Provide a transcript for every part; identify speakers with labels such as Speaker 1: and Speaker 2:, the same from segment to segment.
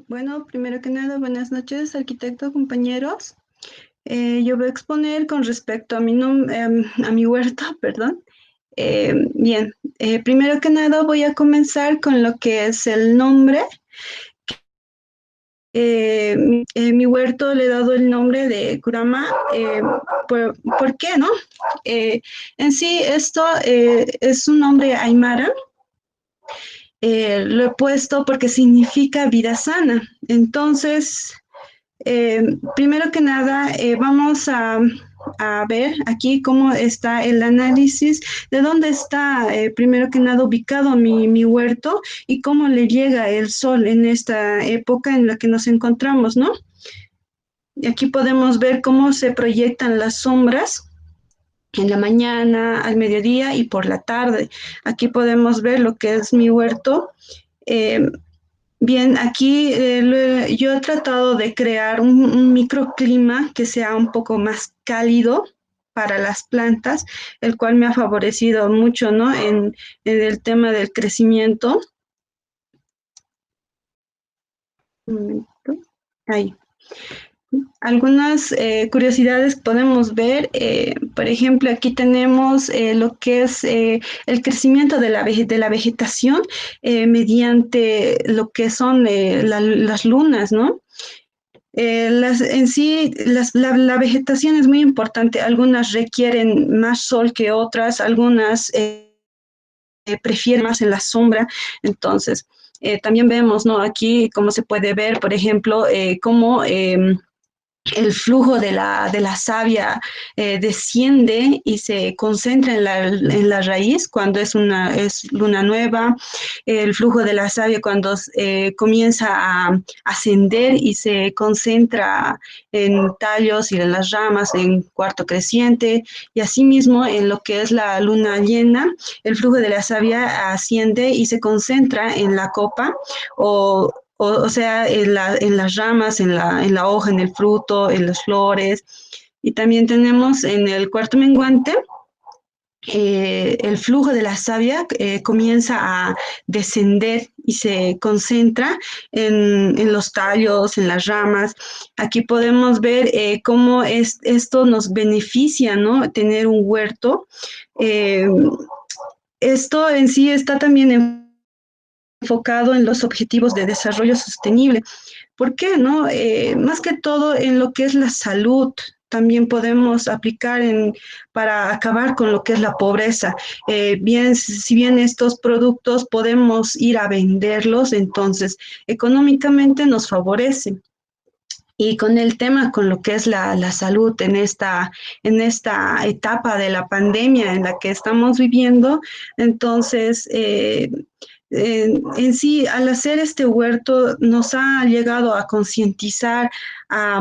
Speaker 1: Bueno, primero que nada, buenas noches, arquitecto, compañeros. Yo voy a exponer con respecto a a mi huerto, perdón. Bien, primero que nada voy a comenzar con lo que es el nombre. Mi huerto le he dado el nombre de Kurama. ¿Por qué, no? En sí, esto es un nombre aymara. Lo he puesto porque significa vida sana. Entonces, primero que nada, vamos a ver aquí cómo está el análisis de dónde está, primero que nada, ubicado mi huerto y cómo le llega el sol en esta época en la que nos encontramos, ¿no? Y aquí podemos ver cómo se proyectan las sombras en la mañana, al mediodía y por la tarde. Aquí podemos ver lo que es mi huerto. Eh, Bien, aquí yo he tratado de crear un microclima que sea un poco más cálido para las plantas, el cual me ha favorecido mucho, ¿no? En el tema del crecimiento. Un momento. Ahí. Algunas curiosidades podemos ver, por ejemplo, aquí tenemos lo que es el crecimiento de de la vegetación mediante lo que son las lunas, ¿no? En sí, la vegetación es muy importante. Algunas requieren más sol que otras, algunas prefieren más en la sombra. Entonces, también vemos, ¿no? Aquí, como se puede ver, por ejemplo, cómo el flujo de la savia desciende y se concentra en la raíz cuando es luna nueva, el flujo de la savia cuando comienza a ascender y se concentra en tallos y en las ramas en cuarto creciente, y asimismo en lo que es la luna llena, el flujo de la savia asciende y se concentra en la copa o sea, en las ramas, en la hoja, en el fruto, en las flores. Y también tenemos en el cuarto menguante, el flujo de la savia comienza a descender y se concentra en los tallos, en las ramas. Aquí podemos ver cómo esto nos beneficia, ¿no? Tener un huerto. Eh, Esto en sí está también enfocado en los objetivos de desarrollo sostenible. ¿Por qué, no? Más que todo en lo que es la salud, también podemos aplicar para acabar con lo que es la pobreza. Si bien estos productos podemos ir a venderlos, entonces económicamente nos favorecen. Y con el tema, con lo que es la salud en esta etapa de la pandemia en la que estamos viviendo, entonces, en sí, al hacer este huerto, nos ha llegado a concientizar, a,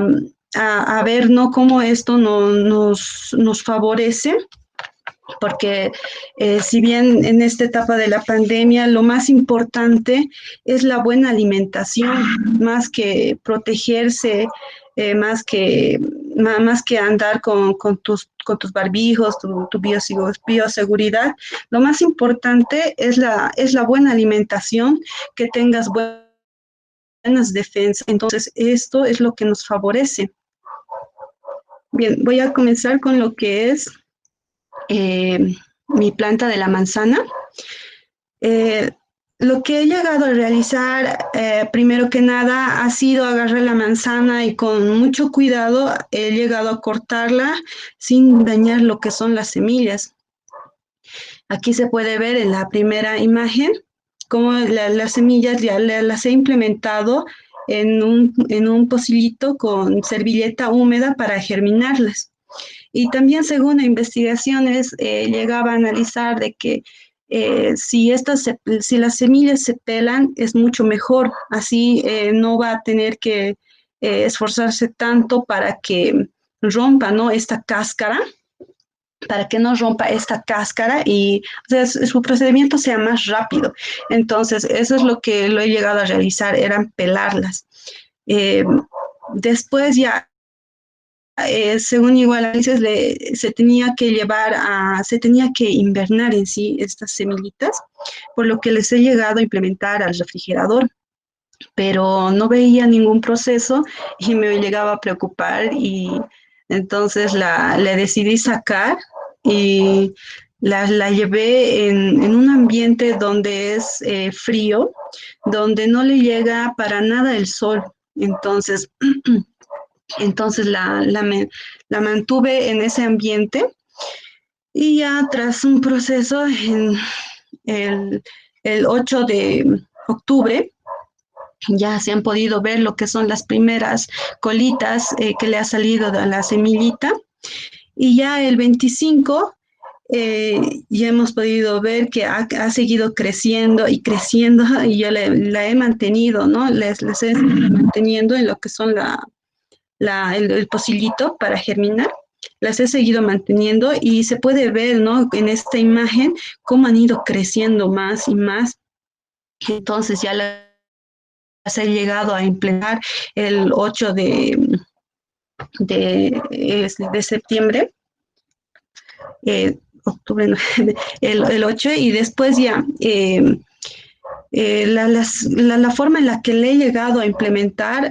Speaker 1: a ver, ¿no? Cómo esto nos favorece porque si bien en esta etapa de la pandemia lo más importante es la buena alimentación, más que protegerse, más que andar con tus barbijos, tu bioseguridad, lo más importante es la buena alimentación, que tengas buenas defensas. Entonces, esto es lo que nos favorece. Bien, voy a comenzar con lo que es mi planta de la manzana. Eh, lo que he llegado a realizar, primero que nada, ha sido agarrar la manzana y con mucho cuidado he llegado a cortarla sin dañar lo que son las semillas. Aquí se puede ver en la primera imagen cómo las semillas ya las he implementado en un pocillito con servilleta húmeda para germinarlas. Y también según investigaciones llegaba a analizar de que si las semillas se pelan es mucho mejor, así no va a tener que esforzarse tanto para que rompa, ¿no? Esta cáscara, para que no rompa esta cáscara y o sea, su procedimiento sea más rápido. Entonces, eso es lo que lo he llegado a realizar, eran pelarlas. Eh, Después ya según igual análisis, se tenía que invernar en sí estas semillitas, por lo que les he llegado a implementar al refrigerador, pero no veía ningún proceso y me llegaba a preocupar y entonces la decidí sacar y la llevé en un ambiente donde es frío, donde no le llega para nada el sol. Entonces, entonces la mantuve en ese ambiente y ya tras un proceso en el, el 8 de octubre ya se han podido ver lo que son las primeras colitas que le ha salido de la semillita y ya el 25 ya hemos podido ver que ha seguido creciendo y creciendo y yo la he mantenido, ¿no? Les he manteniendo en lo que son el pocillito para germinar. Las he seguido manteniendo y se puede ver, ¿no? En esta imagen cómo han ido creciendo más y más. Entonces ya las he llegado a implementar el 8 de septiembre, octubre, no, el 8 y después ya la forma en la que le he llegado a implementar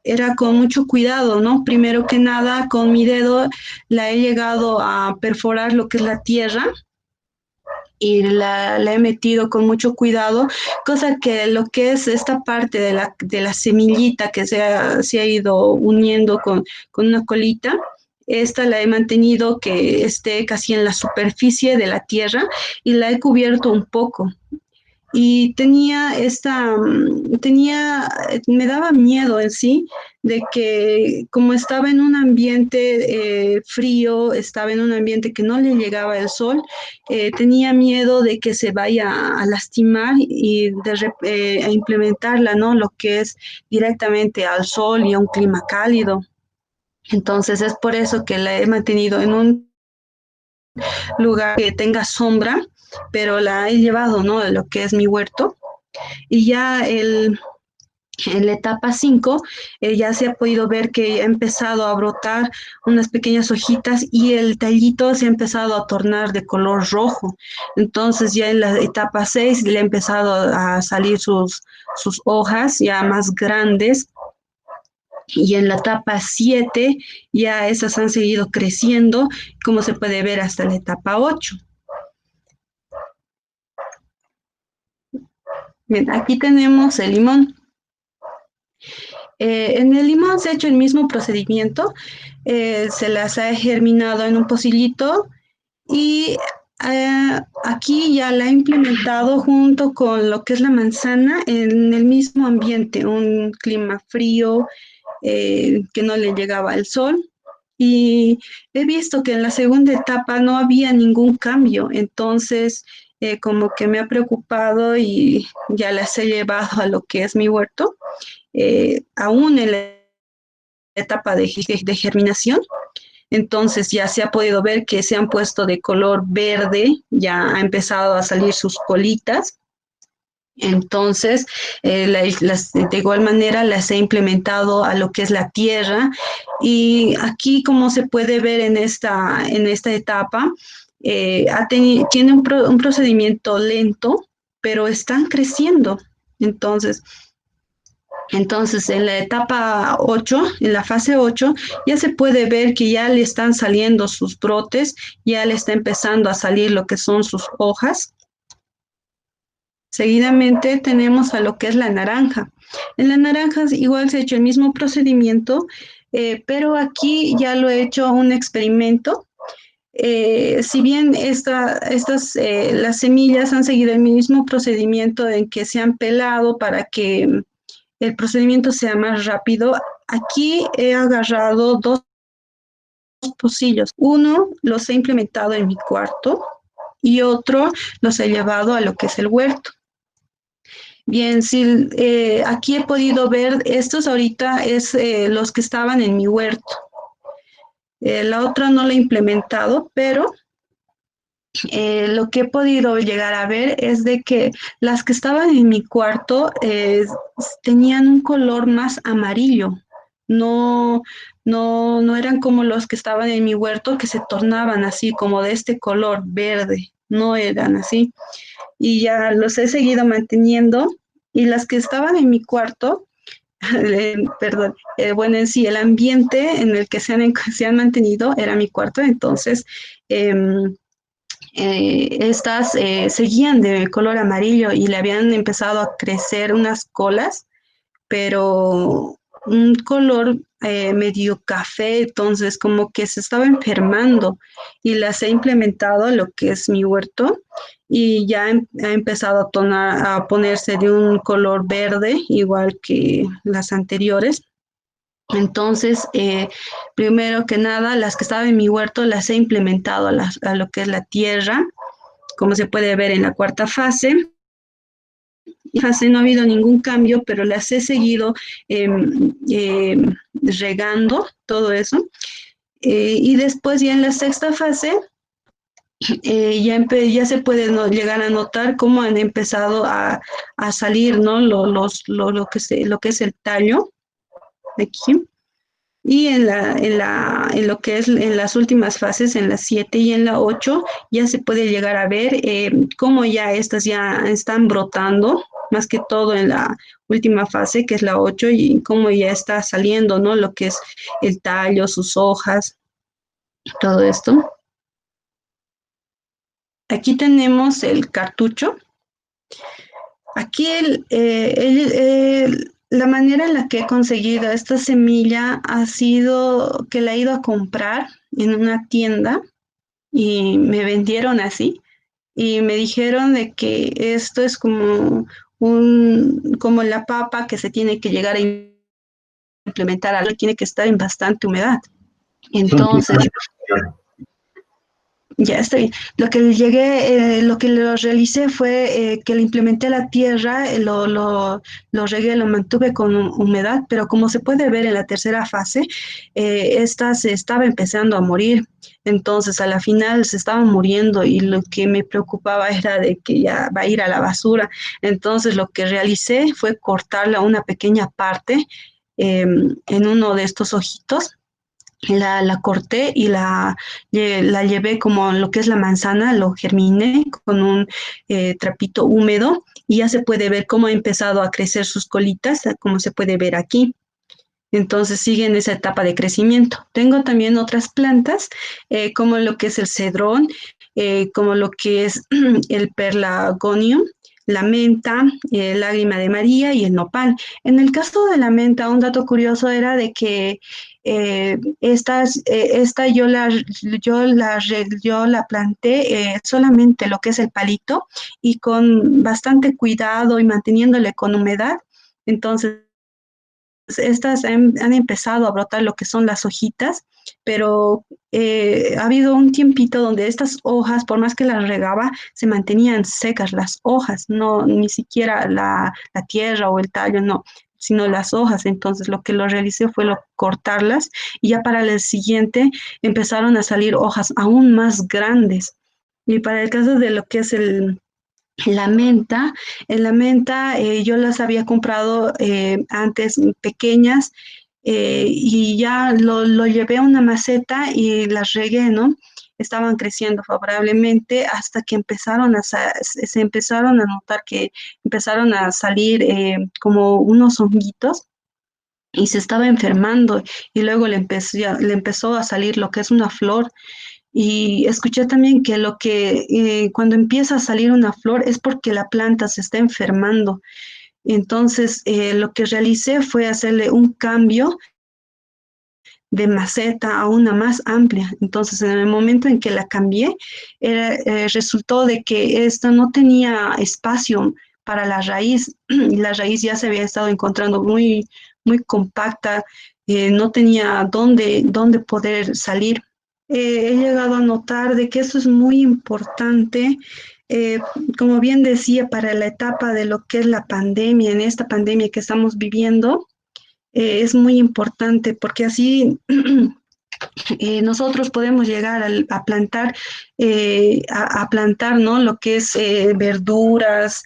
Speaker 1: era con mucho cuidado, ¿no? Primero que nada, con mi dedo la he llegado a perforar lo que es la tierra y la he metido con mucho cuidado, cosa que lo que es esta parte de la semillita que se ha ido uniendo con una colita, esta la he mantenido que esté casi en la superficie de la tierra y la he cubierto un poco y me daba miedo en sí de que como estaba en un ambiente frío, estaba en un ambiente que no le llegaba el sol, tenía miedo de que se vaya a lastimar y a implementarla, ¿no? Lo que es directamente al sol y a un clima cálido. Entonces es por eso que la he mantenido en un lugar que tenga sombra, pero la he llevado, ¿no? De lo que es mi huerto. Y ya en la etapa 5 ya se ha podido ver que ha empezado a brotar unas pequeñas hojitas y el tallito se ha empezado a tornar de color rojo. Entonces ya en la etapa 6 le ha empezado a salir sus hojas ya más grandes. Y en la etapa 7 ya esas han seguido creciendo, como se puede ver hasta la etapa 8. Bien, aquí tenemos el limón. En el limón se ha hecho el mismo procedimiento, se las ha germinado en un pocillito y aquí ya la he implementado junto con lo que es la manzana en el mismo ambiente, un clima frío, que no le llegaba el sol. Y he visto que en la segunda etapa no había ningún cambio, entonces como que me ha preocupado y ya las he llevado a lo que es mi huerto, aún en la etapa de germinación. Entonces ya se ha podido ver que se han puesto de color verde, ya ha empezado a salir sus colitas. Entonces, de igual manera las he implementado a lo que es la tierra y aquí como se puede ver en esta etapa, tiene un procedimiento lento, pero están creciendo. Entonces, en la etapa 8, en la fase 8, ya se puede ver que ya le están saliendo sus brotes, ya le está empezando a salir lo que son sus hojas. Seguidamente tenemos a lo que es la naranja. En la naranja igual se ha hecho el mismo procedimiento, pero aquí ya lo he hecho un experimento. Si bien las semillas han seguido el mismo procedimiento en que se han pelado para que el procedimiento sea más rápido, aquí he agarrado dos pocillos. Uno los he implementado en mi cuarto y otro los he llevado a lo que es el huerto. Bien, sí, aquí he podido ver, estos ahorita es los que estaban en mi huerto. La otra no la he implementado, pero lo que he podido llegar a ver es de que las que estaban en mi cuarto tenían un color más amarillo. No, no eran como los que estaban en mi huerto que se tornaban así como de este color verde. No eran así. Y ya los he seguido manteniendo. Y las que estaban en mi cuarto, perdón, bueno, en sí, el ambiente en el que se han mantenido era mi cuarto, entonces estas seguían de color amarillo y le habían empezado a crecer unas colas, pero un color medio café, entonces como que se estaba enfermando y las he implementado a lo que es mi huerto y ya ha empezado a ponerse de un color verde, igual que las anteriores. Entonces, primero que nada, las que estaban en mi huerto las he implementado a lo que es la tierra, como se puede ver en la cuarta fase. Fase no ha habido ningún cambio, pero las he seguido eh, eh, regando, todo eso. Y después ya en la sexta fase ya se puede llegar a notar cómo han empezado a salir, ¿no? Lo que es el tallo aquí. Y en lo que es en las últimas fases, en la 7 y en la 8 ya se puede llegar a ver cómo ya estas ya están brotando, más que todo en la última fase, que es la 8 y cómo ya está saliendo, ¿no? Lo que es el tallo, sus hojas, todo esto. Aquí tenemos el cartucho. Aquí la manera en la que he conseguido esta semilla ha sido que la he ido a comprar en una tienda y me vendieron así y me dijeron de que esto es como la papa que se tiene que llegar a implementar, tiene que estar en bastante humedad. Entonces, ya está bien. Lo que lo realicé fue que le implementé a la tierra, lo regué, lo mantuve con humedad, pero como se puede ver en la tercera fase, esta se estaba empezando a morir. Entonces, a la final se estaban muriendo y lo que me preocupaba era de que ya va a ir a la basura. Entonces, lo que realicé fue cortarla una pequeña parte en uno de estos ojitos la corté y la llevé como lo que es la manzana, lo germiné con un trapito húmedo y ya se puede ver cómo ha empezado a crecer sus colitas, como se puede ver aquí. Entonces sigue en esa etapa de crecimiento. Tengo también otras plantas, como lo que es el cedrón, como lo que es el perlagonium, la menta, lágrima de María y el nopal. En el caso de la menta, un dato curioso era de que esta yo la planté solamente lo que es el palito y con bastante cuidado y manteniéndole con humedad. Entonces, estas han empezado a brotar lo que son las hojitas, pero ha habido un tiempito donde estas hojas, por más que las regaba, se mantenían secas las hojas, no ni siquiera la tierra o el tallo, no, sino las hojas. Entonces lo que lo realicé fue cortarlas y ya para el siguiente empezaron a salir hojas aún más grandes. Y para el caso de lo que es la menta, en la menta yo las había comprado antes pequeñas y ya lo llevé a una maceta y las regué, ¿no? Estaban creciendo favorablemente hasta que se empezaron a notar que empezaron a salir como unos honguitos y se estaba enfermando y luego le empezó a salir lo que es una flor y escuché también que cuando empieza a salir una flor es porque la planta se está enfermando. Entonces, lo que realicé fue hacerle un cambio de maceta a una más amplia. Entonces, en el momento en que la cambié, resultó de que esta no tenía espacio para la raíz y la raíz ya se había estado encontrando muy compacta, no tenía dónde poder salir. He llegado a notar de que eso es muy importante, eh, como bien decía, para la etapa de lo que es la pandemia, en esta pandemia que estamos viviendo, es muy importante porque así nosotros podemos llegar a plantar, a plantar, ¿no? Lo que es verduras,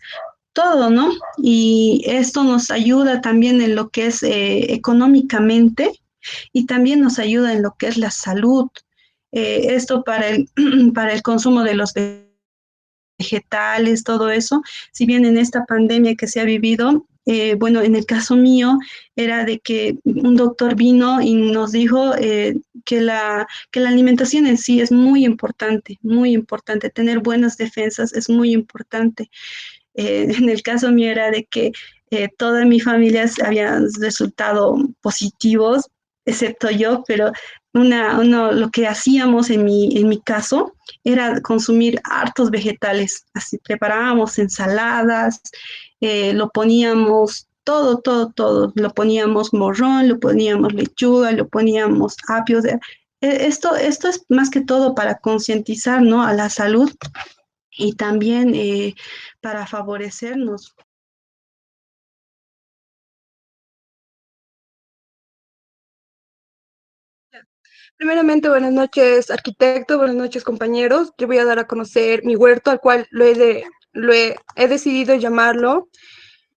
Speaker 1: todo, ¿no? Y esto nos ayuda también en lo que es económicamente y también nos ayuda en lo que es la salud. Esto para para el consumo de los vegetales, todo eso, si bien en esta pandemia que se ha vivido, bueno, en el caso mío era de que un doctor vino y nos dijo que la alimentación en sí es muy importante, tener buenas defensas es muy importante. En el caso mío era de que toda mi familia habían resultado positivos, excepto yo, pero lo que hacíamos en mi caso era consumir hartos vegetales, así preparábamos ensaladas, lo poníamos todo, lo poníamos morrón, lo poníamos lechuga, lo poníamos apio. Esto es más que todo para concientizar, ¿no? A la salud y también para favorecernos.
Speaker 2: Primeramente, buenas noches, arquitecto, buenas noches, compañeros. Yo voy a dar a conocer mi huerto, al cual he decidido llamarlo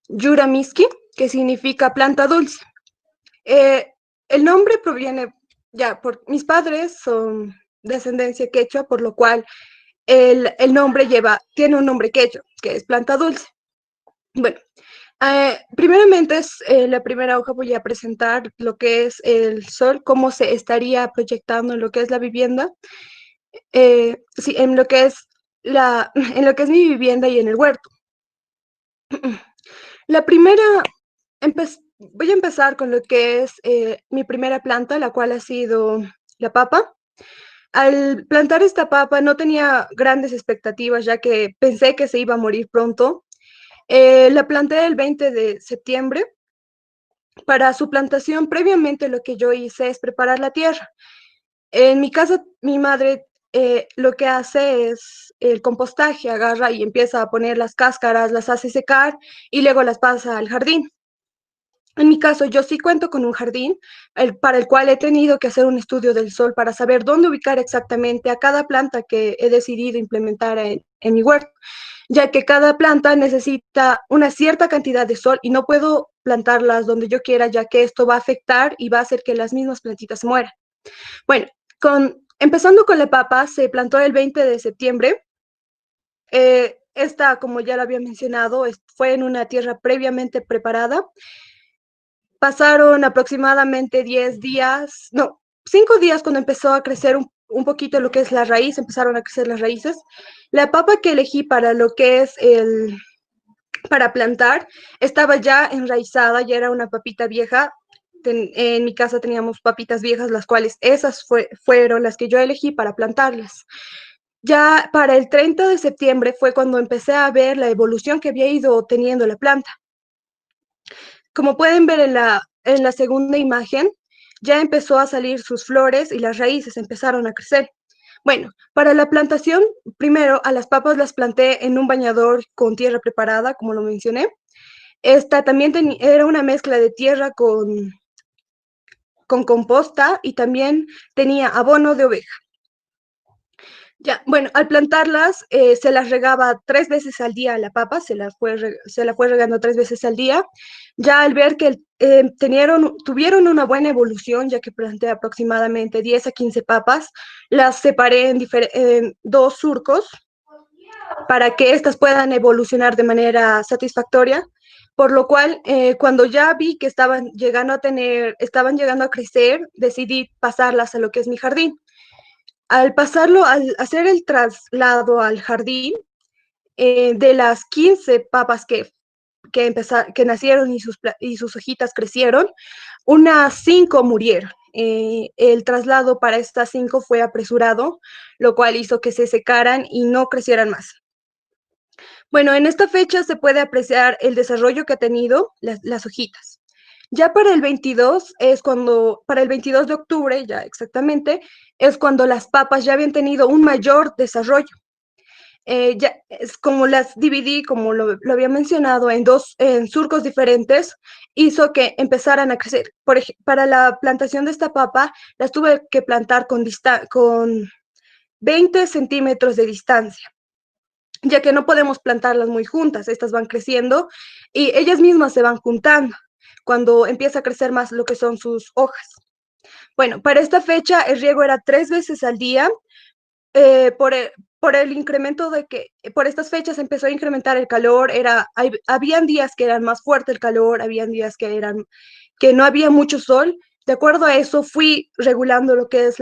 Speaker 2: Yuramiski, que significa planta dulce. Eh, el nombre proviene, ya, por mis padres son descendencia quechua, por lo cual el nombre tiene un nombre quechua, que es planta dulce. Bueno, primeramente, la primera hoja voy a presentar lo que es el sol, cómo se estaría proyectando en lo que es la vivienda, sí, en lo que es en lo que es mi vivienda y en el huerto. La primera, voy a empezar con lo que es mi primera planta, la cual ha sido la papa. Al plantar esta papa no tenía grandes expectativas, ya que pensé que se iba a morir pronto. La planté el 20 de septiembre. Para su plantación, previamente lo que yo hice es preparar la tierra. En mi casa, mi madre lo que hace es el compostaje, agarra y empieza a poner las cáscaras, las hace secar y luego las pasa al jardín. En mi caso, yo sí cuento con un jardín para el cual he tenido que hacer un estudio del sol para saber dónde ubicar exactamente a cada planta que he decidido implementar en mi huerto, ya que cada planta necesita una cierta cantidad de sol y no puedo plantarlas donde yo quiera, ya que esto va a afectar y va a hacer que las mismas plantitas se mueran. Bueno, empezando con la papa, se plantó el 20 de septiembre. Esta, como ya lo había mencionado, fue en una tierra previamente preparada. Pasaron aproximadamente 10 días, no, 5 días cuando empezó a crecer un poquito lo que es la raíz, empezaron a crecer las raíces. La papa que elegí para lo que es para plantar, estaba ya enraizada, ya era una papita vieja. En mi casa teníamos papitas viejas, las cuales fueron las que yo elegí para plantarlas. Ya para el 30 de septiembre fue cuando empecé a ver la evolución que había ido teniendo la planta. Como pueden ver en la segunda imagen, ya empezó a salir sus flores y las raíces empezaron a crecer. Bueno, para la plantación, primero a las papas las planté en un bañador con tierra preparada, como lo mencioné. Esta también era una mezcla de tierra con composta y también tenía abono de oveja. Ya, bueno, al plantarlas se las regaba 3 veces al día a la papa, se la fue regando 3 veces al día. Ya al ver que tuvieron una buena evolución, ya que planté aproximadamente 10 a 15 papas, las separé en dos surcos para que éstas puedan evolucionar de manera satisfactoria, por lo cual cuando ya vi que estaban llegando a crecer, decidí pasarlas a lo que es mi jardín. Al hacer el traslado al jardín, de las 15 papas que nacieron y sus hojitas crecieron, unas 5 murieron. El traslado para estas 5 fue apresurado, lo cual hizo que se secaran y no crecieran más. Bueno, en esta fecha se puede apreciar el desarrollo que ha tenido las hojitas. Ya para el 22 es cuando, para el 22 de octubre, ya exactamente, es cuando las papas ya habían tenido un mayor desarrollo. Ya es como las dividí, como lo había mencionado, en en surcos diferentes, hizo que empezaran a crecer. Para la plantación de esta papa, las tuve que plantar con 20 centímetros de distancia, ya que no podemos plantarlas muy juntas, estas van creciendo y ellas mismas se van juntando cuando empieza a crecer más lo que son sus hojas. Bueno, para esta fecha el riego era 3 veces al día, eh, por, el, por el incremento de que por estas fechas empezó a incrementar el calor, habían días que eran más fuerte el calor, habían días que no había mucho sol. De acuerdo a eso, fui regulando lo que es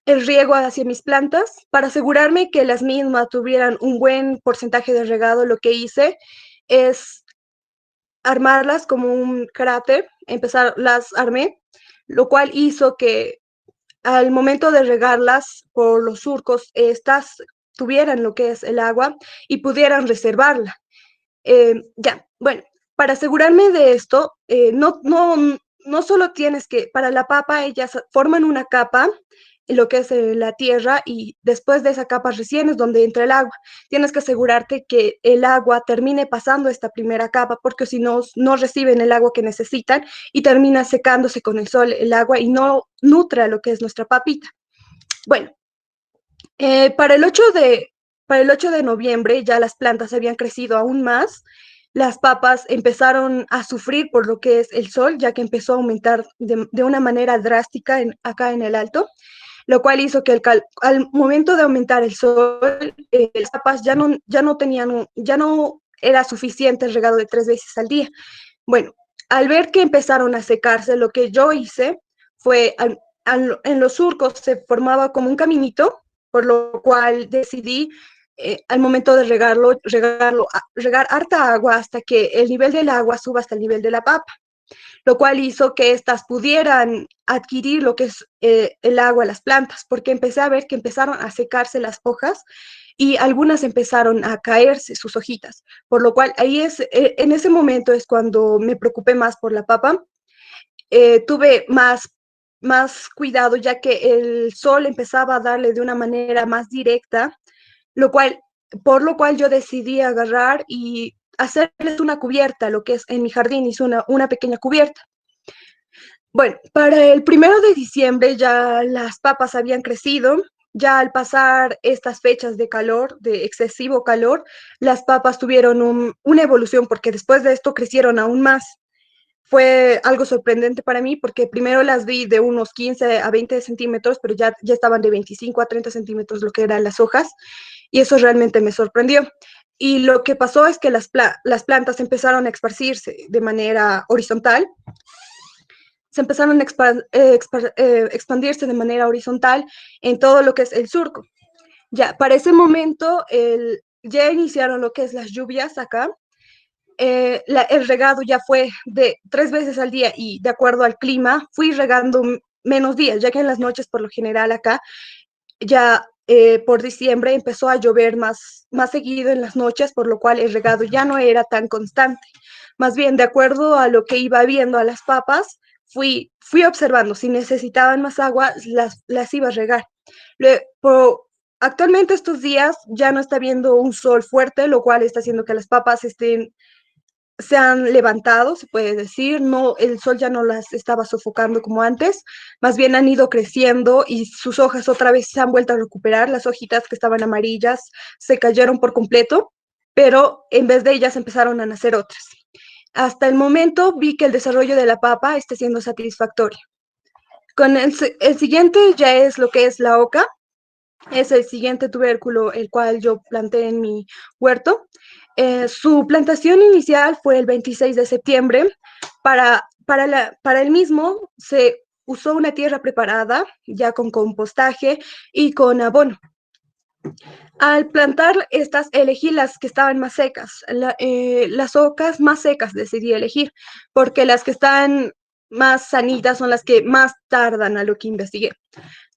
Speaker 2: el riego hacia mis plantas para asegurarme que las mismas tuvieran un buen porcentaje de regado. Lo que hice es armarlas como un cráter, las armé, lo cual hizo que al momento de regarlas por los surcos, estas tuvieran lo que es el agua y pudieran reservarla. Ya, bueno, para asegurarme de esto, no solo tienes que, para la papa, ellas forman una capa en lo que es la tierra y después de esa capa recién es donde entra el agua. Tienes que asegurarte que el agua termine pasando esta primera capa porque si no, no reciben el agua que necesitan y termina secándose con el sol el agua y no nutre lo que es nuestra papita. Bueno, eh, para el 8 de, para el 8 de noviembre ya las plantas habían crecido aún más. Las papas empezaron a sufrir por lo que es el sol, ya que empezó a aumentar de una manera drástica acá en el alto, lo cual hizo que al momento de aumentar el sol, las papas ya no era suficiente el regado de 3 veces al día. Bueno, al ver que empezaron a secarse, lo que yo hice fue, en los surcos se formaba como un caminito, por lo cual decidí al momento de regar harta agua hasta que el nivel del agua suba hasta el nivel de la papa, lo cual hizo que éstas pudieran adquirir lo que es el agua a las plantas, porque empecé a ver que empezaron a secarse las hojas y algunas empezaron a caerse sus hojitas, por lo cual en ese momento es cuando me preocupé más por la papa. Tuve más cuidado ya que el sol empezaba a darle de una manera más directa, lo cual, por lo cual yo decidí agarrar y hacerles una cubierta, lo que es en mi jardín hice una pequeña cubierta. Bueno, para el 1 de diciembre ya las papas habían crecido, ya al pasar estas fechas de calor, de excesivo calor, las papas tuvieron una evolución porque después de esto crecieron aún más. Fue algo sorprendente para mí porque primero las vi de unos 15 a 20 centímetros, pero ya estaban de 25 a 30 centímetros lo que eran las hojas y eso realmente me sorprendió. Y lo que pasó es que las plantas empezaron a esparcirse de manera horizontal, se empezaron a expandirse de manera horizontal en todo lo que es el surco. Ya, para ese momento ya iniciaron lo que es las lluvias acá. El regado ya fue de 3 veces al día y de acuerdo al clima fui regando menos días, ya que en las noches por lo general acá ya por diciembre empezó a llover más seguido en las noches, por lo cual el regado ya no era tan constante. Más bien, de acuerdo a lo que iba viendo a las papas, fui observando si necesitaban más agua, las iba a regar. Le, por, Actualmente estos días ya no está viendo un sol fuerte, lo cual está haciendo que las papas se han levantado, se puede decir, no, el sol ya no las estaba sofocando como antes, más bien han ido creciendo y sus hojas otra vez se han vuelto a recuperar, las hojitas que estaban amarillas se cayeron por completo, pero en vez de ellas empezaron a nacer otras. Hasta el momento vi que el desarrollo de la papa está siendo satisfactorio. Con el siguiente ya es lo que es la oca, es el siguiente tubérculo el cual yo planté en mi huerto. Su plantación inicial fue el 26 de septiembre. Para el mismo se usó una tierra preparada, ya con compostaje y con abono. Al plantar estas, elegí las que estaban más secas, las ocas más secas decidí elegir, porque las que están más sanitas son las que más tardan a lo que investigué.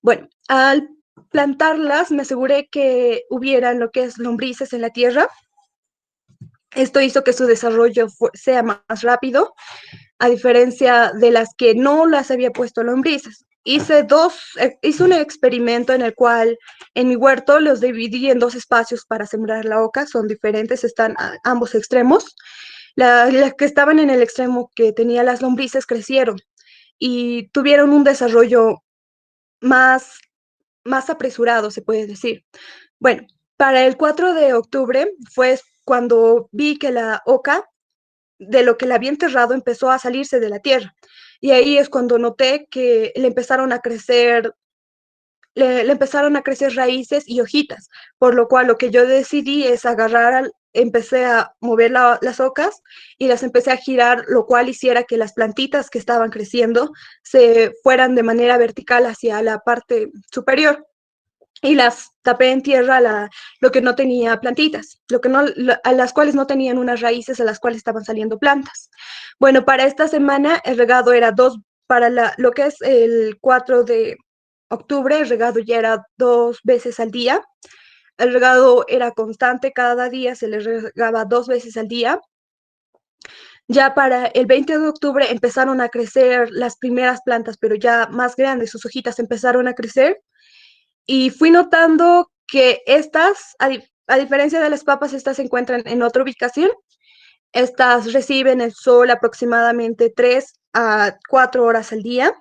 Speaker 2: Bueno, al plantarlas me aseguré que hubieran lo que es lombrices en la tierra Esto hizo que su desarrollo sea más rápido, a diferencia de las que no las había puesto lombrices. Hice un experimento en el cual en mi huerto los dividí en dos espacios para sembrar la oca, son diferentes, están a ambos extremos. Las que estaban en el extremo que tenía las lombrices crecieron y tuvieron un desarrollo más, más apresurado, se puede decir. Bueno, para el 4 de octubre fue cuando vi que la oca, de lo que la había enterrado, empezó a salirse de la tierra. Y ahí es cuando noté que le empezaron a crecer raíces y hojitas, por lo cual lo que yo decidí es empecé a mover las ocas y las empecé a girar, lo cual hiciera que las plantitas que estaban creciendo se fueran de manera vertical hacia la parte superior y las tapé en tierra lo que no tenía plantitas, a las cuales no tenían unas raíces a las cuales estaban saliendo plantas. Bueno, para esta semana el regado era lo que es el 4 de octubre, el regado ya era 2 veces al día. El regado era constante, cada día se le regaba 2 veces al día. Ya para el 20 de octubre empezaron a crecer las primeras plantas, pero ya más grandes, sus hojitas empezaron a crecer y fui notando que a diferencia de las papas, estas se encuentran en otra ubicación. Estas reciben el sol aproximadamente 3 a 4 horas al día.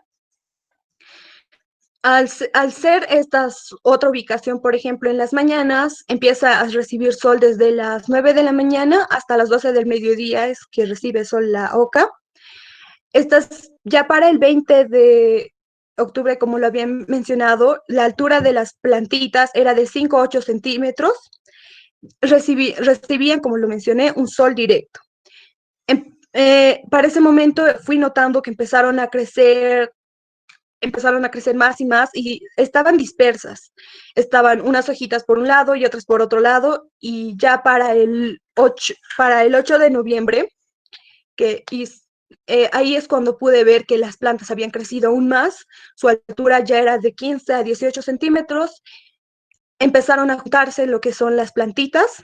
Speaker 2: Al ser esta otra ubicación, por ejemplo, en las mañanas, empieza a recibir sol desde las 9 de la mañana hasta las 12 del mediodía, es que recibe sol la oca. Estas, ya para el 20 de octubre, como lo habían mencionado, la altura de las plantitas era de 5 a 8 centímetros. Recibían, como lo mencioné, un sol directo. Para ese momento fui notando que empezaron a crecer más y más y estaban dispersas. Estaban unas hojitas por un lado y otras por otro lado, y ya para el 8 de noviembre, ahí es cuando pude ver que las plantas habían crecido aún más, su altura ya era de 15 a 18 centímetros, empezaron a juntarse lo que son las plantitas,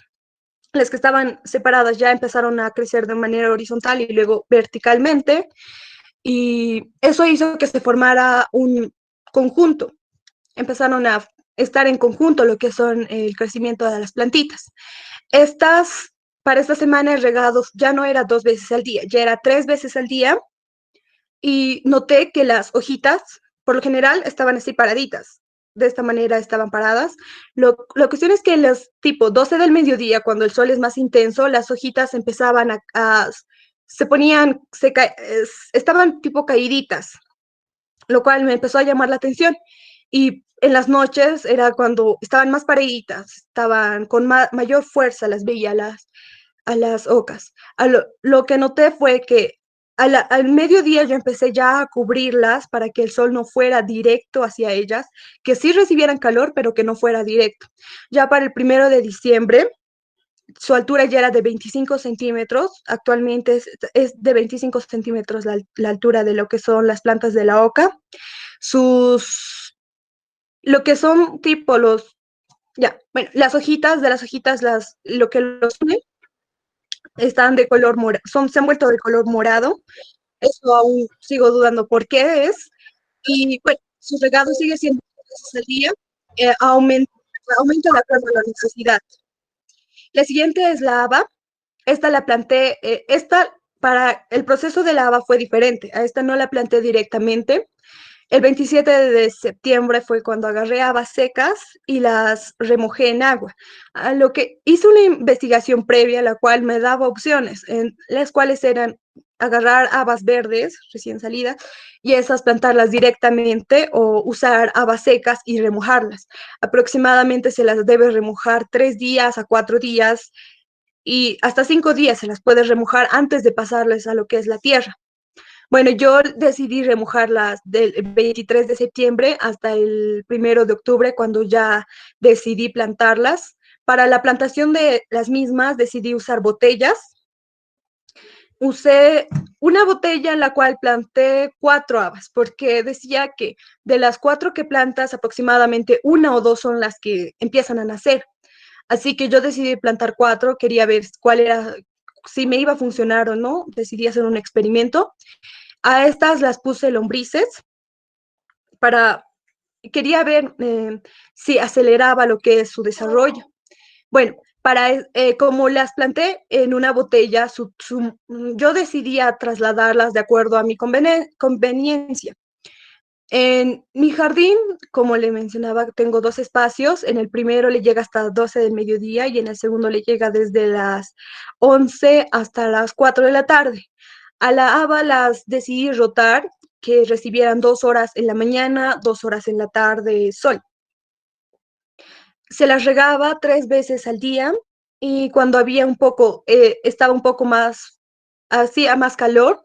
Speaker 2: las que estaban separadas ya empezaron a crecer de manera horizontal y luego verticalmente, y eso hizo que se formara un conjunto. Empezaron a estar en conjunto lo que son el crecimiento de las plantitas. Para esta semana el regado ya no era 2 veces al día, ya era 3 veces al día, y noté que las hojitas, por lo general, estaban así paraditas. De esta manera estaban paradas. La cuestión es que los tipo 12 del mediodía, cuando el sol es más intenso, las hojitas empezaban se ponían, estaban tipo caíditas, lo cual me empezó a llamar la atención. Y en las noches era cuando estaban más paraditas, estaban con mayor fuerza, las veía a las ocas. Lo que noté fue que al mediodía yo empecé ya a cubrirlas para que el sol no fuera directo hacia ellas, que sí recibieran calor, pero que no fuera directo. Ya para el 1 de diciembre, su altura ya era de 25 centímetros, actualmente es de 25 centímetros la altura de lo que son las plantas de la oca. Lo que son tipo bueno, las hojitas de las hojitas, lo que los une, están de color morado, se han vuelto de color morado. Eso aún sigo dudando por qué es. Y bueno, su regado sigue siendo 2 veces al día, aumenta de acuerdo a la necesidad. La siguiente es la haba. Esta la planté, para el proceso de la haba fue diferente. A esta no la planté directamente. El 27 de septiembre fue cuando agarré habas secas y las remojé en agua. A lo que hice una investigación previa, la cual me daba opciones, en las cuales eran agarrar habas verdes recién salidas y esas plantarlas directamente, o usar habas secas y remojarlas. Aproximadamente se las debe remojar 3 días a 4 días y hasta 5 días se las puede remojar antes de pasarles a lo que es la tierra. Bueno, yo decidí remojarlas del 23 de septiembre hasta el 1 de octubre, cuando ya decidí plantarlas. Para la plantación de las mismas decidí usar botellas. Usé una botella en la cual planté 4 habas, porque decía que de las 4 que plantas, aproximadamente 1 o 2 son las que empiezan a nacer. Así que yo decidí plantar 4, quería ver si me iba a funcionar o no, decidí hacer un experimento. A estas las puse lombrices para, quería ver si aceleraba lo que es su desarrollo. Bueno, como las planté en una botella, yo decidí a trasladarlas de acuerdo a mi conveniencia. En mi jardín, como le mencionaba, tengo dos espacios. En el primero le llega hasta 12 del mediodía y en el segundo le llega desde las 11 hasta las 4 de la tarde. A la haba las decidí rotar, que recibieran 2 horas en la mañana, 2 horas en la tarde, sol. Se las regaba 3 veces al día y cuando había estaba un poco más, hacía más calor,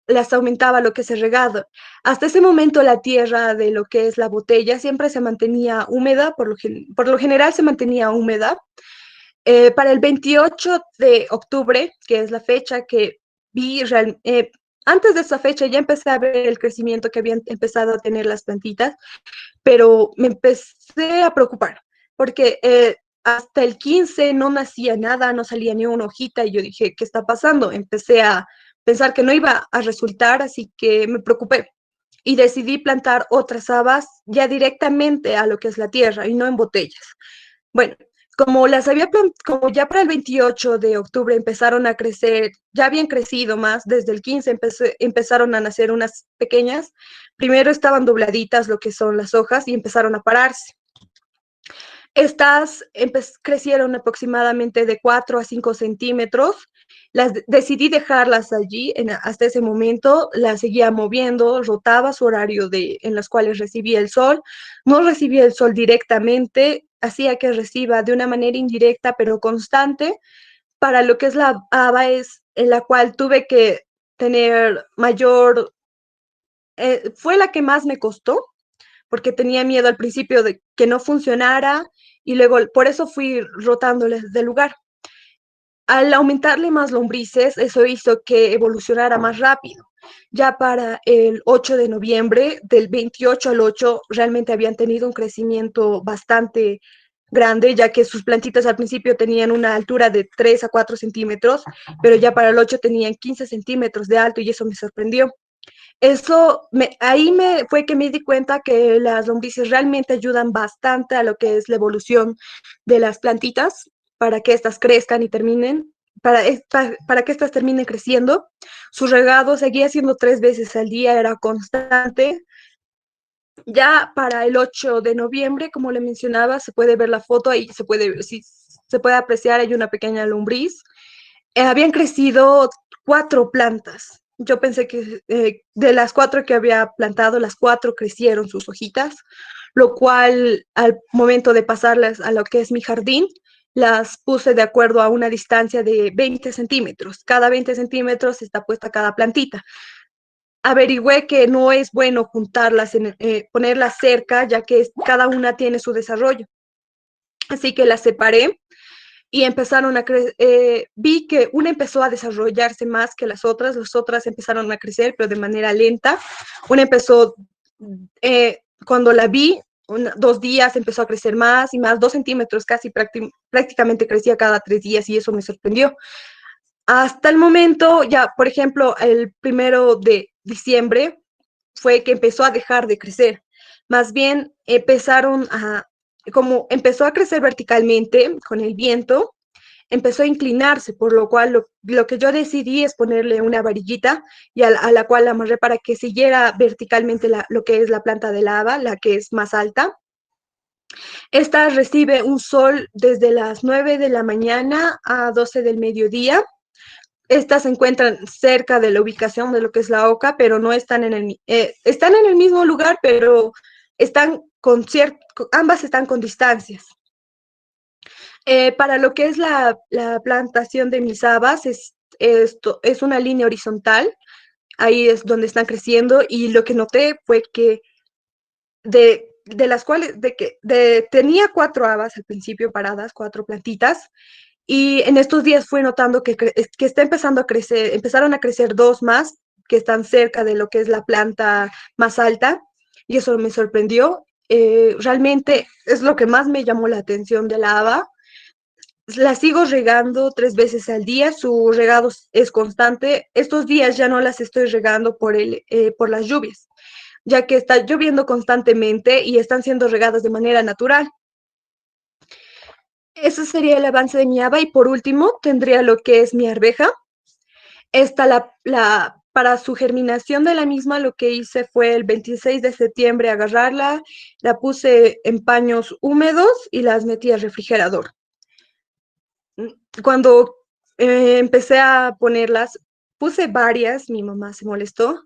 Speaker 2: las aumentaba lo que se regado. Hasta ese momento la tierra de lo que es la botella siempre se mantenía húmeda, por lo general se mantenía húmeda. Para el 28 de octubre, que es la fecha que vi, antes de esa fecha ya empecé a ver el crecimiento que habían empezado a tener las plantitas, pero me empecé a preocupar porque hasta el 15 no nacía nada, no salía ni una hojita y yo dije, ¿qué está pasando? Empecé a pensar que no iba a resultar, así que me preocupé y decidí plantar otras habas ya directamente a lo que es la tierra y no en botellas. Bueno, como ya para el 28 de octubre empezaron a crecer, ya habían crecido más, desde el 15 empezaron a nacer unas pequeñas, primero estaban dobladitas lo que son las hojas y empezaron a pararse. Estas crecieron aproximadamente de 4 a 5 centímetros. Decidí dejarlas allí hasta ese momento, las seguía moviendo, rotaba su horario en los cuales recibía el sol. No recibía el sol directamente, hacía que reciba de una manera indirecta pero constante. Para lo que es la haba es en la cual tuve que tener fue la que más me costó, porque tenía miedo al principio de que no funcionara y luego por eso fui rotándoles de lugar. Al aumentarle más lombrices, eso hizo que evolucionara más rápido. Ya para el 8 de noviembre, del 28 al 8, realmente habían tenido un crecimiento bastante grande, ya que sus plantitas al principio tenían una altura de 3 a 4 centímetros, pero ya para el 8 tenían 15 centímetros de alto y eso me sorprendió. Ahí fue que me di cuenta que las lombrices realmente ayudan bastante a lo que es la evolución de las plantitas para que éstas crezcan y terminen, para que éstas terminen creciendo. Su regado seguía siendo 3 veces al día, era constante. Ya para el 8 de noviembre, como le mencionaba, se puede ver la foto, ahí se puede apreciar, hay una pequeña lombriz. Habían crecido 4 plantas. Yo pensé que de las 4 que había plantado, las 4 crecieron sus hojitas, lo cual al momento de pasarlas a lo que es mi jardín, las puse de acuerdo a una distancia de 20 centímetros. Cada 20 centímetros está puesta cada plantita. Averigüé que no es bueno juntarlas, ponerlas cerca, ya que cada una tiene su desarrollo. Así que las separé y empezaron a crecer, vi que una empezó a desarrollarse más que las otras empezaron a crecer, pero de manera lenta. Una empezó, cuando la vi, 2 días empezó a crecer más y más, 2 centímetros casi prácticamente crecía cada 3 días y eso me sorprendió. Hasta el momento, ya, por ejemplo, el 1 de diciembre fue que empezó a dejar de crecer. Más bien como empezó a crecer verticalmente con el viento, empezó a inclinarse, por lo cual lo que yo decidí es ponerle una varillita y a la cual la amarré para que siguiera verticalmente lo que es la planta de lava, la que es más alta. Esta recibe un sol desde las 9 de la mañana a 12 del mediodía. Estas se encuentran cerca de la ubicación de lo que es la oca, pero no están en el mismo lugar, pero ambas están con distancias. Para lo que es la plantación de mis habas, es una línea horizontal, ahí es donde están creciendo y lo que noté fue que de las cuales, tenía 4 habas al principio paradas, 4 plantitas, y en estos días fui notando que está empezando a crecer, empezaron a crecer 2 más que están cerca de lo que es la planta más alta, y eso me sorprendió. Realmente es lo que más me llamó la atención de la haba, la sigo regando 3 veces al día, su regado es constante. Estos días ya no las estoy regando por las lluvias, ya que está lloviendo constantemente y están siendo regadas de manera natural. Ese sería el avance de mi haba y por último tendría lo que es mi arveja. Para su germinación de la misma, lo que hice fue el 26 de septiembre agarrarla, la puse en paños húmedos y las metí al refrigerador. Cuando empecé a ponerlas, puse varias, mi mamá se molestó,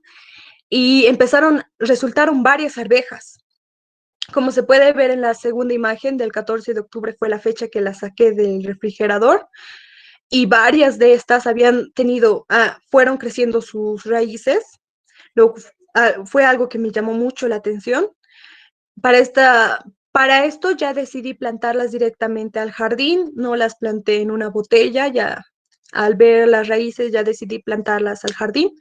Speaker 2: y resultaron varias arvejas. Como se puede ver en la segunda imagen, del 14 de octubre fue la fecha que la saqué del refrigerador y varias de estas fueron creciendo sus raíces. Fue algo que me llamó mucho la atención. Para esto ya decidí plantarlas directamente al jardín, no las planté en una botella, ya al ver las raíces ya decidí plantarlas al jardín.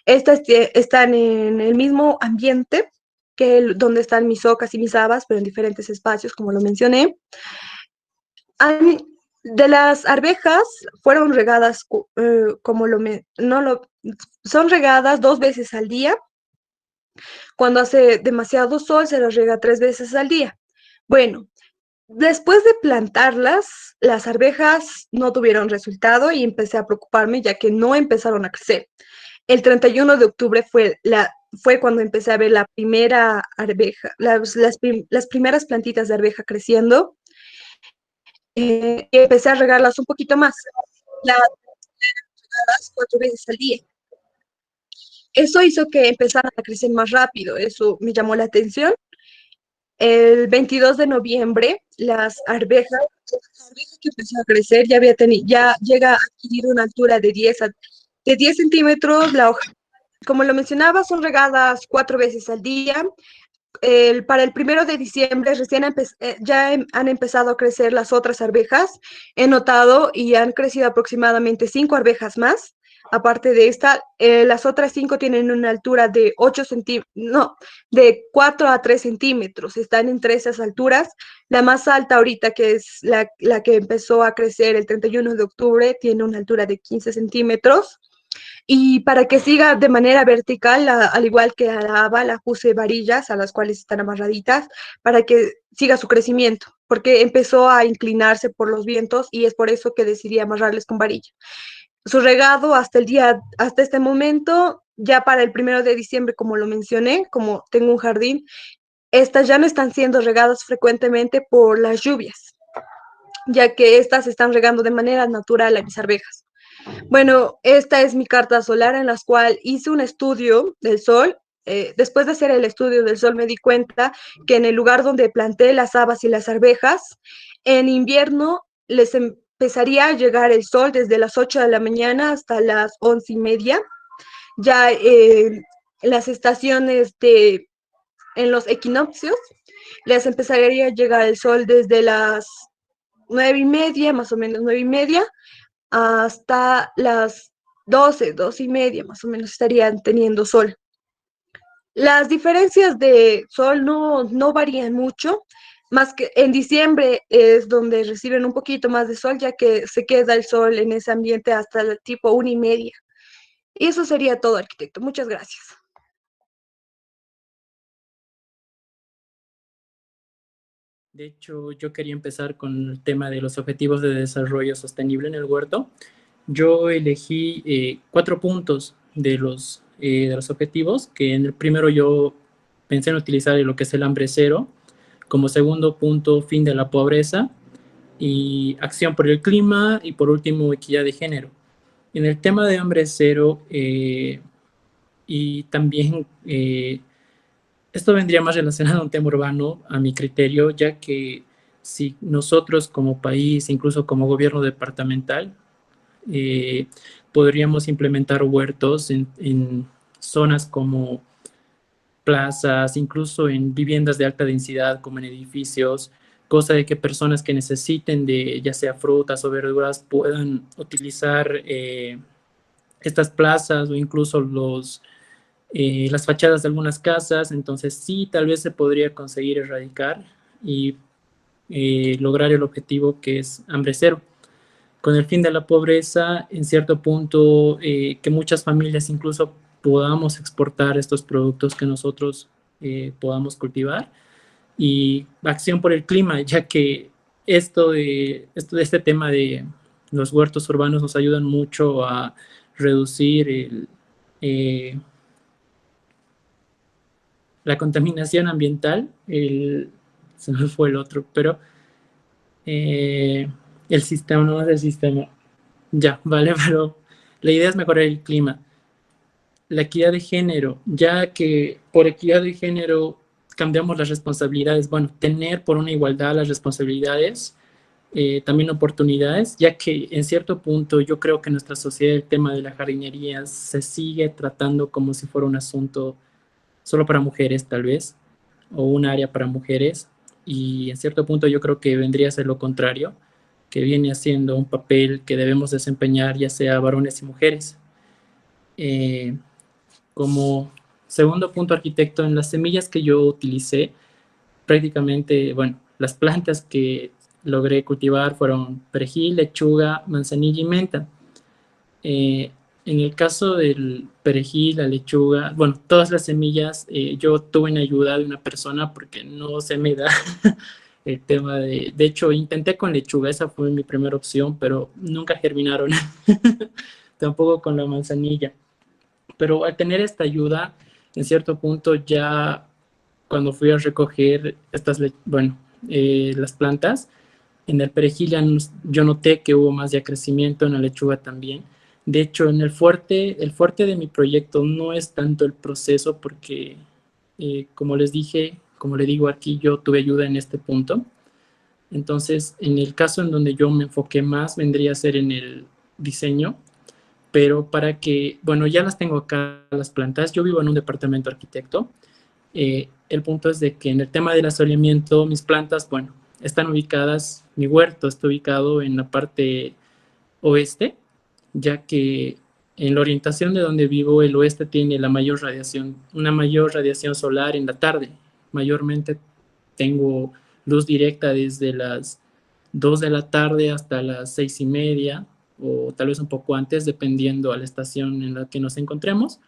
Speaker 2: Estas están en el mismo ambiente donde están mis ocas y mis habas, pero en diferentes espacios, como lo mencioné. De las arvejas fueron regadas, son regadas 2 veces al día. Cuando hace demasiado sol, se las riega 3 veces al día. Bueno, después de plantarlas, las arvejas no tuvieron resultado y empecé a preocuparme ya que no empezaron a crecer. El 31 de octubre fue cuando empecé a ver la primera arveja, las primeras plantitas de arveja creciendo, y empecé a regarlas un poquito más, las regadas 4 veces al día. Eso hizo que empezaran a crecer más rápido, eso me llamó la atención. El 22 de noviembre, la arveja que empezó a crecer ya llega a adquirir una altura de 10 centímetros. La hoja, como lo mencionaba, son regadas 4 veces al día. Para el 1 de diciembre ya han empezado a crecer las otras arvejas. He notado y han crecido aproximadamente 5 arvejas más. Aparte de esta, las otras 5 tienen una altura de 4 a 3 centímetros. Están entre esas alturas. La más alta ahorita, que es la que empezó a crecer el 31 de octubre, tiene una altura de 15 centímetros. Y para que siga de manera vertical, al igual que a la haba, la puse varillas a las cuales están amarraditas para que siga su crecimiento, porque empezó a inclinarse por los vientos y es por eso que decidí amarrarles con varilla. Su regado hasta este momento, ya para el 1 de diciembre, como lo mencioné, como tengo un jardín, estas ya no están siendo regadas frecuentemente por las lluvias, ya que estas están regando de manera natural a mis arvejas. Bueno, esta es mi carta solar en la cual hice un estudio del sol. Después de hacer el estudio del sol me di cuenta que en el lugar donde planté las habas y las arvejas, en invierno les empezaría a llegar el sol desde las 8 de la mañana hasta las 11:30. Ya las en los equinoccios, les empezaría a llegar el sol desde las 9:30, más o menos 9:30, hasta las 12:30, más o menos estarían teniendo sol. Las diferencias de sol no varían mucho, más que en diciembre es donde reciben un poquito más de sol, ya que se queda el sol en ese ambiente hasta el tipo 1:30. Y eso sería todo, arquitecto. Muchas gracias.
Speaker 3: De hecho, yo quería empezar con el tema de los objetivos de desarrollo sostenible en el huerto. Yo elegí 4 puntos de los objetivos, que en el primero yo pensé en utilizar lo que es el hambre cero, como segundo punto, fin de la pobreza, y acción por el clima, y por último, equidad de género. En el tema de hambre cero, y también esto vendría más relacionado a un tema urbano, a mi criterio, ya que si nosotros como país, incluso como gobierno departamental, podríamos implementar huertos en zonas como plazas, incluso en viviendas de alta densidad, como en edificios, cosa de que personas que necesiten de ya sea frutas o verduras puedan utilizar estas plazas o incluso las fachadas de algunas casas. Entonces sí, tal vez se podría conseguir erradicar y lograr el objetivo que es hambre cero. con el fin de la pobreza, en cierto punto, que muchas familias incluso podamos exportar estos productos que nosotros podamos cultivar, y acción por el clima, ya que este tema de los huertos urbanos nos ayudan mucho a reducir la contaminación ambiental, se me fue el otro, pero el sistema, no es el sistema, ya, vale, pero la idea es mejorar el clima. La equidad de género, ya que por equidad de género cambiamos las responsabilidades, bueno, tener por una igualdad las responsabilidades, también oportunidades, ya que en cierto punto yo creo que en nuestra sociedad el tema de la jardinería se sigue tratando como si fuera un asunto solo para mujeres tal vez, o un área para mujeres, y en cierto punto yo creo que vendría a ser lo contrario, que viene haciendo un papel que debemos desempeñar ya sea varones y mujeres. Como segundo punto, arquitecto, en las semillas que yo utilicé, prácticamente, bueno, las plantas que logré cultivar fueron perejil, lechuga, manzanilla y menta. En el caso del perejil, la lechuga, bueno, todas las semillas, yo tuve una ayuda de una persona porque no se me da el tema de hecho, intenté con lechuga, esa fue mi primera opción, pero nunca germinaron, tampoco con la manzanilla. Pero al tener esta ayuda, en cierto punto ya cuando fui a recoger las plantas, en el perejil yo noté que hubo más ya crecimiento, en la lechuga también. De hecho, el fuerte de mi proyecto no es tanto el proceso porque, como les dije, como le digo aquí, yo tuve ayuda en este punto. Entonces, en el caso en donde yo me enfoqué más, vendría a ser en el diseño, pero para que, bueno, ya las tengo acá las plantas, yo vivo en un departamento arquitecto, el punto es de que en el tema del asoleamiento, mis plantas, bueno, están ubicadas, mi huerto está ubicado en la parte oeste, ya que en la orientación de donde vivo, el oeste tiene la mayor radiación, una mayor radiación solar en la tarde. Mayormente tengo luz directa desde las 2 de la tarde hasta las 6:30, o tal vez un poco antes, dependiendo a la estación en la que nos encontremos.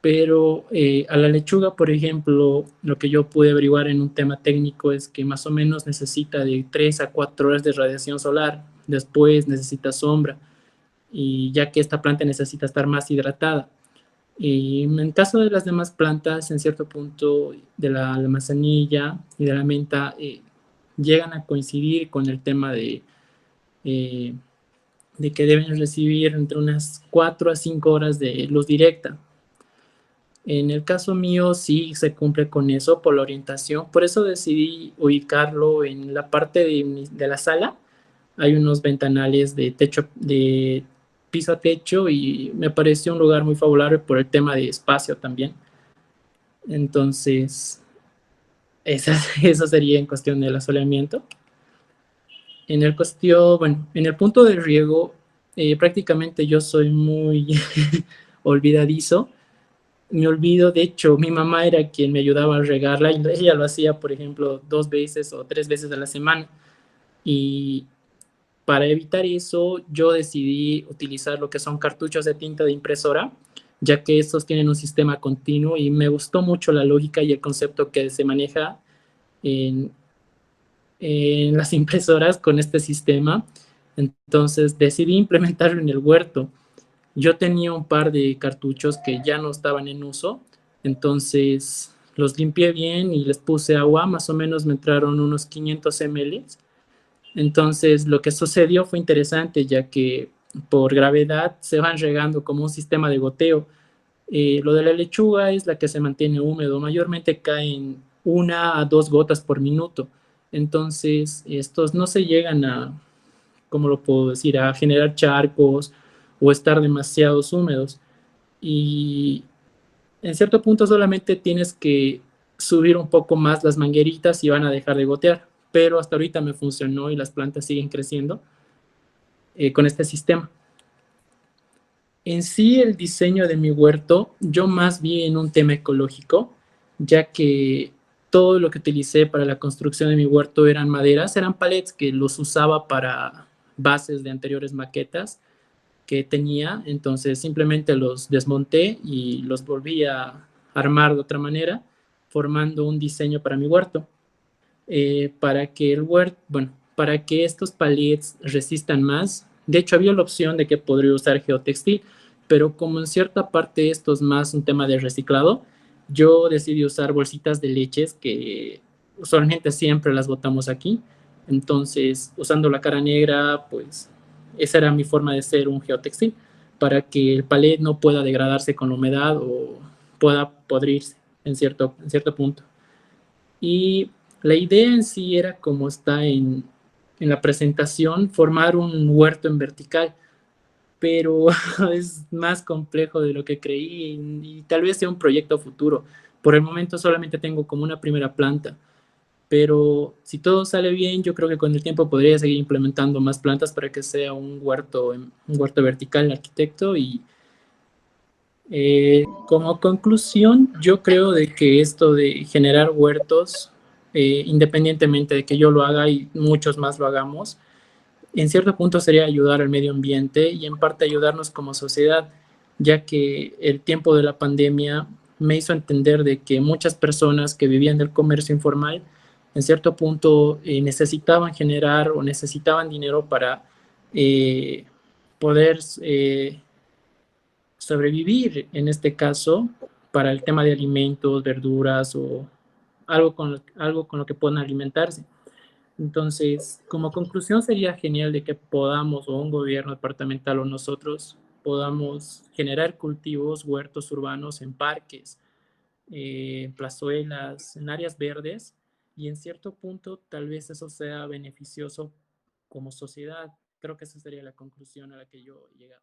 Speaker 3: Pero a la lechuga, por ejemplo, lo que yo pude averiguar en un tema técnico es que más o menos necesita de 3 a 4 horas de radiación solar, después necesita sombra, y ya que esta planta necesita estar más hidratada. Y en caso de las demás plantas, en cierto punto de la manzanilla y de la menta, llegan a coincidir con el tema de que deben recibir entre unas 4 a 5 horas de luz directa. En el caso mío sí se cumple con eso por la orientación, por eso decidí ubicarlo en la parte de la sala. Hay unos ventanales de techo, de piso a techo, y me pareció un lugar muy favorable por el tema de espacio también. Entonces, eso sería en cuestión del asoleamiento. En el punto del riego, prácticamente yo soy muy olvidadizo. Me olvido, de hecho, mi mamá era quien me ayudaba a regarla y ella lo hacía, por ejemplo, 2 veces o 3 veces a la semana. Y para evitar eso, yo decidí utilizar lo que son cartuchos de tinta de impresora, ya que estos tienen un sistema continuo y me gustó mucho la lógica y el concepto que se maneja en, en las impresoras con este sistema. Entonces decidí implementarlo en el huerto. Yo tenía un par de cartuchos que ya no estaban en uso, entonces los limpié bien y les puse agua, más o menos me entraron unos 500 ml. Entonces lo que sucedió fue interesante, ya que por gravedad se van regando como un sistema de goteo. Lo de la lechuga es la que se mantiene húmedo, mayormente caen 1 a 2 gotas por minuto. Entonces estos no se llegan a, ¿cómo lo puedo decir?, a generar charcos o estar demasiados húmedos. Y en cierto punto solamente tienes que subir un poco más las mangueritas y van a dejar de gotear, pero hasta ahorita me funcionó y las plantas siguen creciendo con este sistema. En sí, el diseño de mi huerto, yo más vi en un tema ecológico, ya que todo lo que utilicé para la construcción de mi huerto eran maderas, eran palets que los usaba para bases de anteriores maquetas que tenía, entonces simplemente los desmonté y los volví a armar de otra manera, formando un diseño para mi huerto. Para que el huerto, bueno, para que estos palets resistan más. De hecho, había la opción de que podría usar geotextil, pero como en cierta parte esto es más un tema de reciclado, yo decidí usar bolsitas de leches que usualmente siempre las botamos aquí. Entonces, usando la cara negra, pues esa era mi forma de hacer un geotextil, para que el palet no pueda degradarse con la humedad o pueda podrirse en cierto punto. Y la idea en sí era, como está en la presentación, formar un huerto en vertical, pero es más complejo de lo que creí y tal vez sea un proyecto futuro. Por el momento solamente tengo como una primera planta, pero si todo sale bien, yo creo que con el tiempo podría seguir implementando más plantas para que sea un huerto vertical arquitecto. Y como conclusión, yo creo de que esto de generar huertos, independientemente de que yo lo haga y muchos más lo hagamos, en cierto punto sería ayudar al medio ambiente y en parte ayudarnos como sociedad, ya que el tiempo de la pandemia me hizo entender de que muchas personas que vivían del comercio informal, en cierto punto necesitaban generar o necesitaban dinero para eh, poder sobrevivir, en este caso, para el tema de alimentos, verduras o algo con lo que puedan alimentarse. Entonces, como conclusión sería genial de que podamos, o un gobierno departamental o nosotros, podamos generar cultivos, huertos urbanos en parques, en plazuelas, en áreas verdes, y en cierto punto tal vez eso sea beneficioso como sociedad. Creo que esa sería la conclusión a la que yo he llegado.